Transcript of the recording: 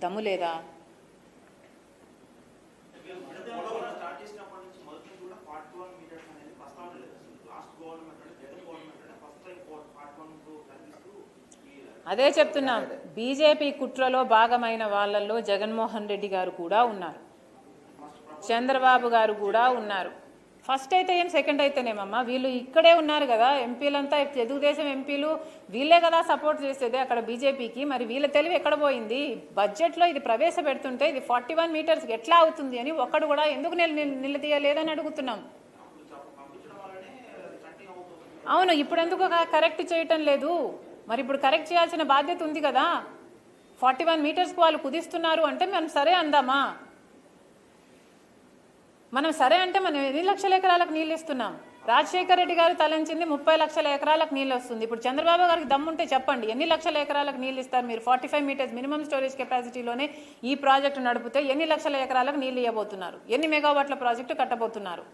దమ్ము లేదా? అదే చెప్తున్నాం, బీజేపీ కుట్రలో భాగమైన వాళ్ళల్లో జగన్మోహన్ రెడ్డి గారు కూడా ఉన్నారు, చంద్రబాబు గారు కూడా ఉన్నారు. ఫస్ట్ అయితే ఏం, సెకండ్ అయితేనేమమ్మా, వీళ్ళు ఇక్కడే ఉన్నారు కదా ఎంపీలంతా, తెలుగుదేశం ఎంపీలు వీళ్ళే కదా సపోర్ట్ చేసేది అక్కడ బీజేపీకి. మరి వీళ్ళ తెలివి ఎక్కడ పోయింది? బడ్జెట్లో ఇది ప్రవేశపెడుతుంటే ఇది 41 మీటర్స్కి ఎట్లా అవుతుంది అని ఒక్కడు కూడా ఎందుకు నిలదీయలేదని అడుగుతున్నాం. అవును, ఇప్పుడు ఎందుకు కరెక్ట్ చేయటం లేదు? మరి ఇప్పుడు కరెక్ట్ చేయాల్సిన బాధ్యత ఉంది కదా. 41 మీటర్స్కి వాళ్ళు కుదిస్తున్నారు అంటే మనం సరే అందామా? మనం సరే అంటే మనం ఎన్ని లక్షల ఎకరాలకు నీళ్ళు ఇస్తున్నాం? రాజశేఖర రెడ్డి గారు తలంచింది 30 లక్షల ఎకరాలకు నీళ్ళు వస్తుంది. ఇప్పుడు చంద్రబాబు గారికి దమ్ముంటే చెప్పండి, ఎన్ని లక్షల ఎకరాలకు నీళ్ళు ఇస్తారు మీరు? 45 మీటర్స్ మినిమం స్టోరేజ్ కెపాసిటీలోనే ఈ ప్రాజెక్టు నడిపితే ఎన్ని లక్షల ఎకరాలకు నీళ్ళు ఇవ్వబోతున్నారు? ఎన్ని మెగావాట్ల ప్రాజెక్టు కట్టబోతున్నారు?